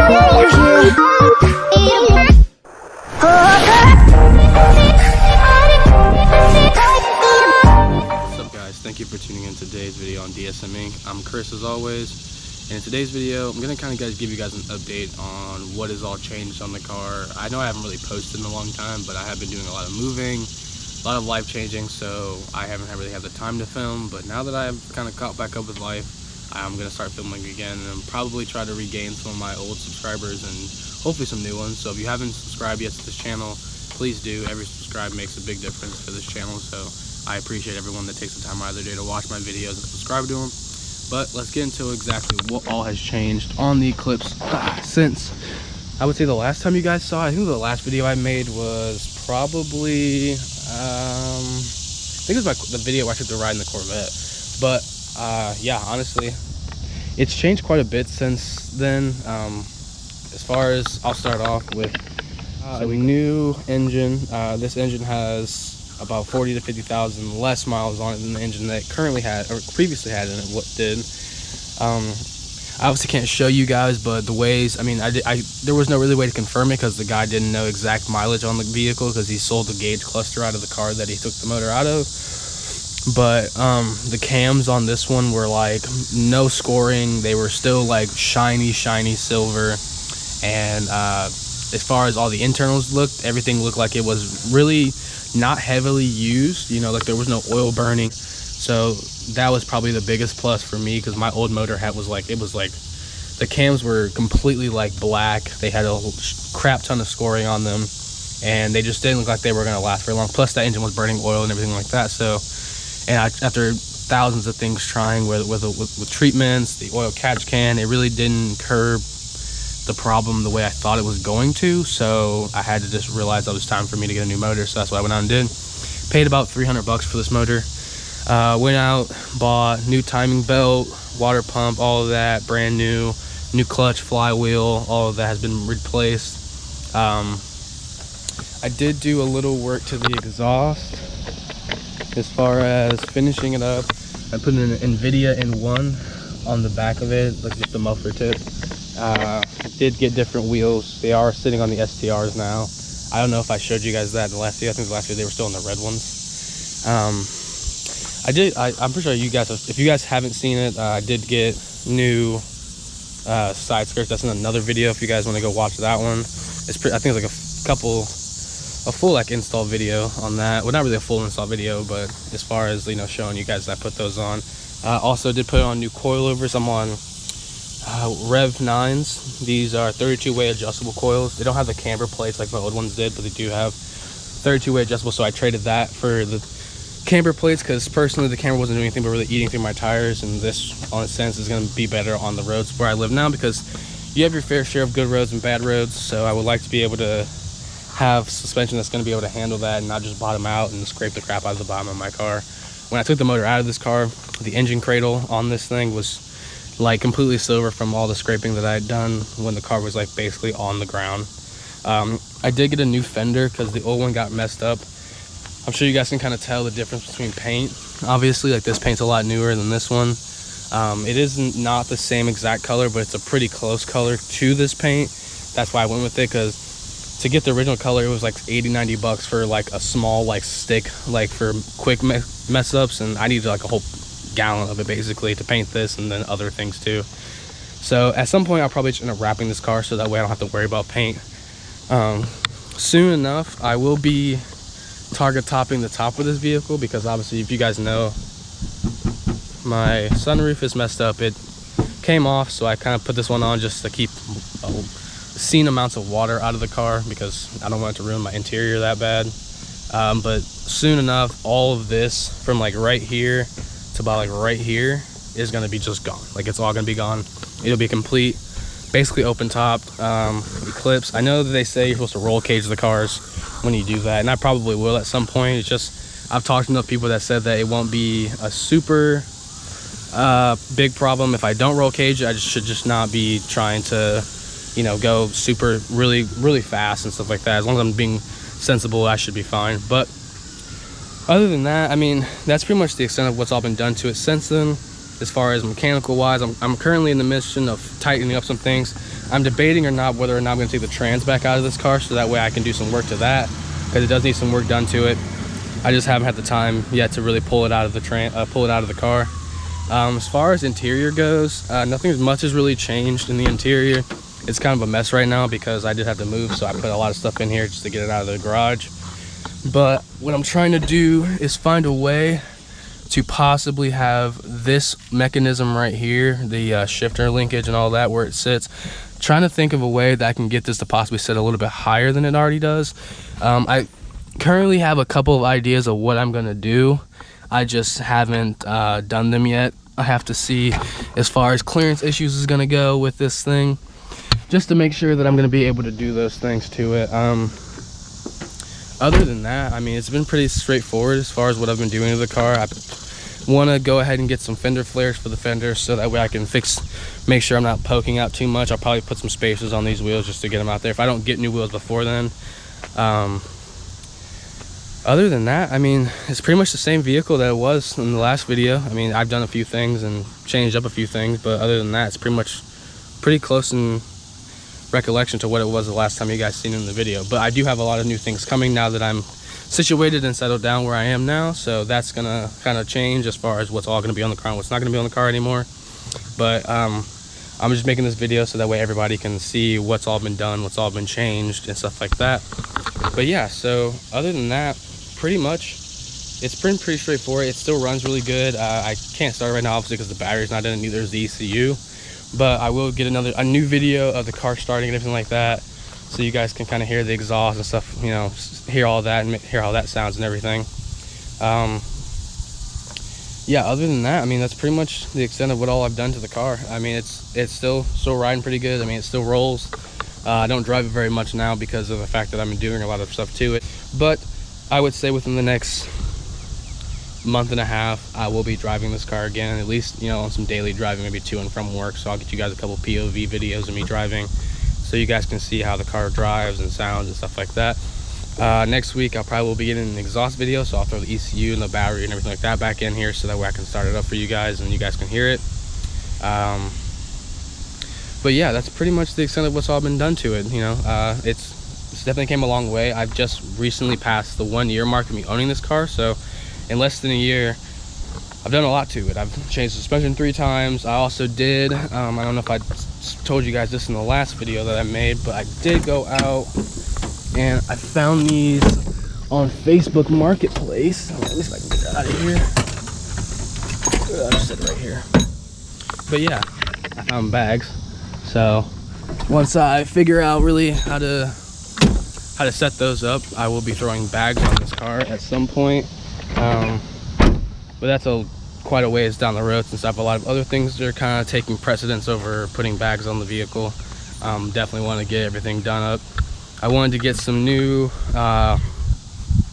Thank you for tuning in to today's video on DSM Inc. I'm Chris as always, and in today's video I'm going to give you guys an update on what has all changed on the car. I know I haven't really posted in a long time, but I have been doing a lot of moving, a lot of life changing, so I haven't really had the time to film. But now that I've kind of caught back up with life, I'm going to start filming again and probably try to regain some of my old subscribers and hopefully some new ones. So if you haven't subscribed yet to this channel, please do. Every subscribe makes a big difference for this channel, so I appreciate everyone that takes the time out of their day to watch my videos and subscribe to them. But let's get into exactly what all has changed on the Eclipse since, I would say, the last time you guys saw it. I think the last video I made was probably, I think it was the video where I took the ride in the Corvette. But yeah, honestly, it's changed quite a bit since then. As far as, I'll start off with a new engine. This engine has about 40 to 50,000 less miles on it than the engine that it currently had or previously had in it. What did I obviously can't show you guys, but the ways, I mean, there was no really way to confirm it because the guy didn't know exact mileage on the vehicle because he sold the gauge cluster out of the car that he took the motor out of. But the cams on this one were like no scoring. They were still like shiny silver. And as far as all the internals looked, everything looked like it was really not heavily used, you know, like there was no oil burning. So that was probably the biggest plus for me, because my old motor was like, it was like the cams were completely like black. They had a crap ton of scoring on them, and they just didn't look like they were going to last very long. Plus that engine was burning oil and everything like that. So, and after thousands of things trying with treatments, the oil catch can, it really didn't curb the problem the way I thought it was going to. So I had to just realize that it was time for me to get a new motor. So that's what I went out and did. Paid about $300 for this motor. Went out, bought new timing belt, water pump, all of that brand new clutch, flywheel, all of that has been replaced. I did do a little work to the exhaust as far as finishing it up. I put an NVIDIA N1 on the back of it, like just the muffler tip. Did get different wheels. They are sitting on the STRs now. I don't know if I showed you guys that in the last video. I think the last video they were still in the red ones. I'm pretty sure you guys, if you guys haven't seen it, I did get new side skirts. That's in another video if you guys want to go watch that one. It's pretty, I think it's like a full like install video on that. Well, not really a full install video, but as far as, you know, showing you guys, I put those on. Also did put on new coilovers. I'm on Rev 9s. These are 32-way adjustable coils. They don't have the camber plates like my old ones did, but they do have 32-way adjustable. So I traded that for the camber plates because personally the camber wasn't doing anything but really eating through my tires, and this, on a sense, is going to be better on the roads where I live now, because you have your fair share of good roads and bad roads. So I would like to be able to have suspension that's going to be able to handle that and not just bottom out and scrape the crap out of the bottom of my car. When I took the motor out of this car, the engine cradle on this thing was like completely silver from all the scraping that I had done when the car was like basically on the ground. I did get a new fender because the old one got messed up. I'm sure you guys can kind of tell the difference between paint. Obviously, like this paint's a lot newer than this one. It isn't not the same exact color, but it's a pretty close color to this paint. That's why I went with it, because to get the original color, it was like 80-90 bucks for like a small like stick, like for quick mess ups, and I needed like a whole gallon of it basically to paint this and then other things too. So at some point I'll probably just end up wrapping this car so that way I don't have to worry about paint. Soon enough I will be target topping the top of this vehicle, because obviously, if you guys know, my sunroof is messed up. It came off, so I kind of put this one on just to keep obscene amounts of water out of the car, because I don't want it to ruin my interior that bad. But soon enough, all of this from like right here to about like right here is going to be just gone. Like, it's all going to be gone. It'll be complete, basically open top Eclipse. I know that they say you're supposed to roll cage the cars when you do that, and I probably will at some point. It's just, I've talked to enough people that said that it won't be a super big problem if I don't roll cage. I should just not be trying to, you know, go super really fast and stuff like that. As long as I'm being sensible, I should be fine. But other than that, I mean, that's pretty much the extent of what's all been done to it since then. as far as mechanical wise, I'm currently in the mission of tightening up some things. I'm debating or not whether or not I'm going to take the trans back out of this car, so that way I can do some work to that, because it does need some work done to it. I just haven't had the time yet to really pull it out of the car. As far as interior goes, nothing as much has really changed in the interior. It's kind of a mess right now because I did have to move, so I put a lot of stuff in here just to get it out of the garage. But what I'm trying to do is find a way to possibly have this mechanism right here, the shifter linkage and all that, where it sits. Trying to think of a way that I can get this to possibly sit a little bit higher than it already does. I currently have a couple of ideas of what I'm gonna do. I just haven't done them yet. I have to see as far as clearance issues is gonna go with this thing, just to make sure that I'm gonna be able to do those things to it. Other than that, I mean, it's been pretty straightforward as far as what I've been doing to the car. I want to go ahead and get some fender flares for the fender, so that way I can make sure I'm not poking out too much. I'll probably put some spacers on these wheels just to get them out there if I don't get new wheels before then. Other than that, I mean, it's pretty much the same vehicle that it was in the last video. I mean, I've done a few things and changed up a few things, but other than that, it's pretty close in recollection to what it was the last time you guys seen it in the video. But I do have a lot of new things coming now that I'm situated and settled down where I am now, so that's gonna kind of change as far as what's all gonna be on the car and what's not gonna be on the car anymore. But I'm just making this video so that way everybody can see what's all been done, what's all been changed and stuff like that. But yeah, so other than that, pretty much it's been pretty straightforward. It still runs really good. I can't start right now obviously because the battery's not in it, neither is the ECU. But I will get a new video of the car starting and everything like that, so you guys can kind of hear the exhaust and stuff, you know, hear all that and hear how that sounds and everything. Yeah, other than that, I mean, that's pretty much the extent of what all I've done to the car. I mean, it's still riding pretty good. I mean, it still rolls. I don't drive it very much now because of the fact that I've been doing a lot of stuff to it. But I would say within the next month and a half, I will be driving this car again, at least, you know, on some daily driving, maybe to and from work. So I'll get you guys a couple POV videos of me driving, so you guys can see how the car drives and sounds and stuff like that. Next week I'll probably will be getting an exhaust video, so I'll throw the ECU and the battery and everything like that back in here, so that way I can start it up for you guys and you guys can hear it. But yeah, that's pretty much the extent of what's all been done to it. You know, it's definitely came a long way. I've just recently passed the 1 year mark of me owning this car, so in less than a year I've done a lot to it. I've changed the suspension 3 times. I also did, I don't know if I told you guys this in the last video that I made, but I did go out and I found these on Facebook Marketplace. At least I can get it out of here. I'll just sit right here. But yeah, I found bags. So once I figure out really how to set those up, I will be throwing bags on this car at some point. But that's quite a ways down the road, since I have a lot of other things that are kind of taking precedence over putting bags on the vehicle. Definitely want to get everything done up. I wanted to get some new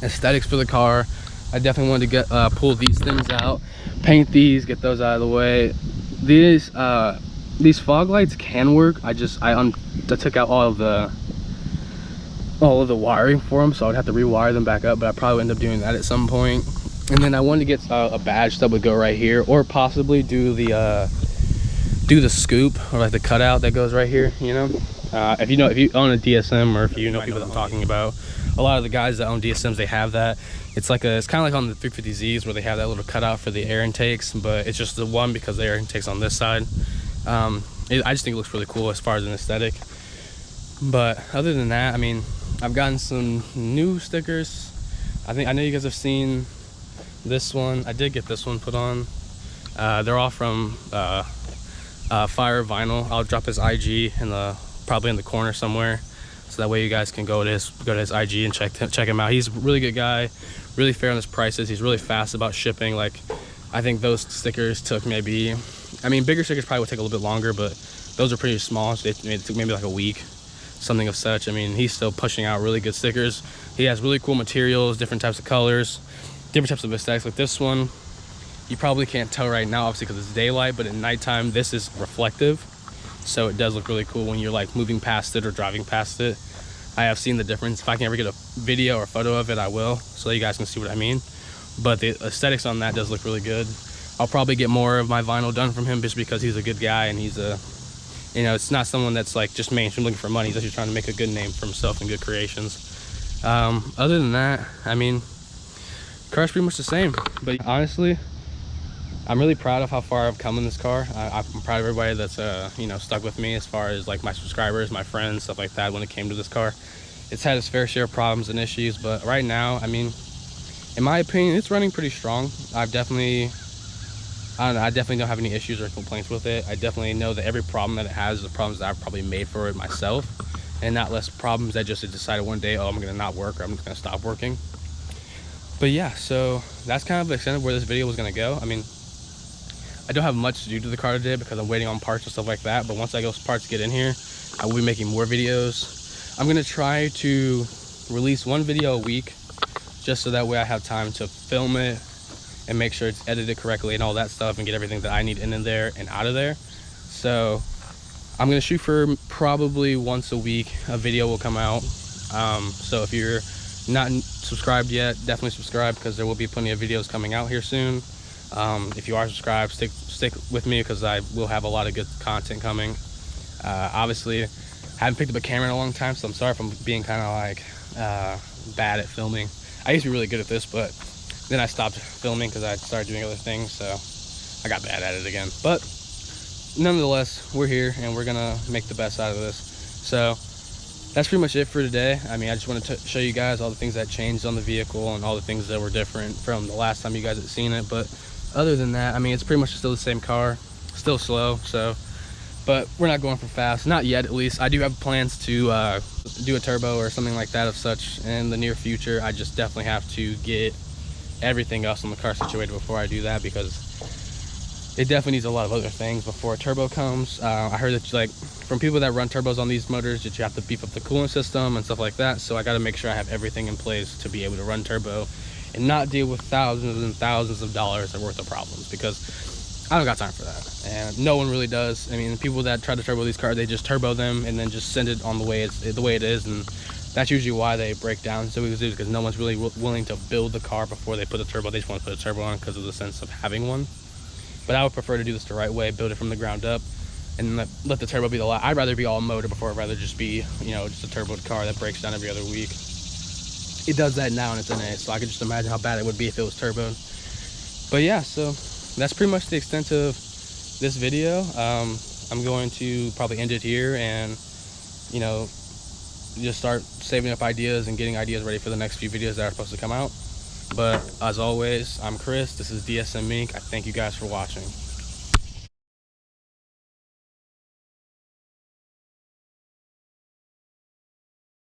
aesthetics for the car. I definitely wanted to get pull these things out, paint these, get those out of the way. These fog lights can work. I took out all of the wiring for them, so I'd have to rewire them back up, but I probably end up doing that at some point. And then I wanted to get a badge that would go right here, or possibly do the scoop, or like the cutout that goes right here, you know. If you own a DSM, or if you know people that I'm talking about, a lot of the guys that own DSMs, they have that. It's kind of like on the 350Zs where they have that little cutout for the air intakes, but it's just the one because the air intake's on this side. I just think it looks really cool as far as an aesthetic. But other than that, I mean, I've gotten some new stickers. I know you guys have seen this one. I did get this one put on. They're all from Fire Vinyl. I'll drop his IG probably in the corner somewhere, so that way you guys can go to his IG and check him out. He's a really good guy, really fair on his prices. He's really fast about shipping. Like, I think those stickers took maybe, I mean, bigger stickers probably would take a little bit longer, but those are pretty small, so it took maybe like a week, something of such. I mean, he's still pushing out really good stickers. He has really cool materials, different types of colors, different types of aesthetics. Like this one, you probably can't tell right now, obviously, because it's daylight, but at nighttime, this is reflective. So it does look really cool when you're like moving past it or driving past it. I have seen the difference. If I can ever get a video or a photo of it, I will, so you guys can see what I mean. But the aesthetics on that does look really good. I'll probably get more of my vinyl done from him just because he's a good guy, and he's a, you know, it's not someone that's like just mainstream looking for money. He's actually trying to make a good name for himself and good creations. Other than that, I mean, car's pretty much the same. But honestly, I'm really proud of how far I've come in this car. I'm proud of everybody that's you know, stuck with me, as far as like my subscribers, my friends, stuff like that. When it came to this car, it's had its fair share of problems and issues, but right now, I mean, in my opinion, it's running pretty strong. I definitely don't have any issues or complaints with it. I definitely know that every problem that it has is the problems that I've probably made for it myself, and not less problems that just decided one day, oh, I'm gonna not work, or I'm just gonna stop working. But yeah, so that's kind of the extent of where this video was gonna go. I mean, I don't have much to do to the car today because I'm waiting on parts and stuff like that, but once those parts get in here, I will be making more videos. I'm gonna try to release one video a week, just so that way I have time to film it and make sure it's edited correctly and all that stuff, and get everything that I need in there and out of there. So I'm gonna shoot for probably once a week a video will come out. So if you're not subscribed yet, definitely subscribe, because there will be plenty of videos coming out here soon. If you are subscribed, stick with me, because I will have a lot of good content coming. Obviously, I haven't picked up a camera in a long time, so I'm sorry if I'm being kind of like bad at filming. I used to be really good at this, but then I stopped filming because I started doing other things, so I got bad at it again. But nonetheless, we're here and we're gonna make the best out of this. So that's pretty much it for today. I mean, I just wanted to show you guys all the things that changed on the vehicle and all the things that were different from the last time you guys had seen it. But other than that, I mean, it's pretty much still the same car, still slow. So, but we're not going for fast, not yet at least. I do have plans to do a turbo or something like that of such in the near future. I just definitely have to get everything else on the car situated before I do that, because it definitely needs a lot of other things before a turbo comes. I heard that, like, from people that run turbos on these motors, that you have to beef up the coolant system and stuff like that. So I got to make sure I have everything in place to be able to run turbo and not deal with thousands and thousands of dollars worth of problems, because I don't got time for that, and no one really does. I mean, people that try to turbo these cars, they just turbo them and then just send it on the way it is, and that's usually why they break down so easily, because no one's really willing to build the car before they put a turbo. They just want to put a turbo on because of the sense of having one. But I would prefer to do this the right way, build it from the ground up, and let the turbo be the last. I'd rather be all motor before I'd rather just be, you know, just a turboed car that breaks down every other week. It does that now and it's in it, so I could just imagine how bad it would be if it was turboed. But yeah, so that's pretty much the extent of this video. I'm going to probably end it here and, you know, just start saving up ideas and getting ideas ready for the next few videos that are supposed to come out. But as always, I'm Chris. This is DSM Inc. I thank you guys for watching.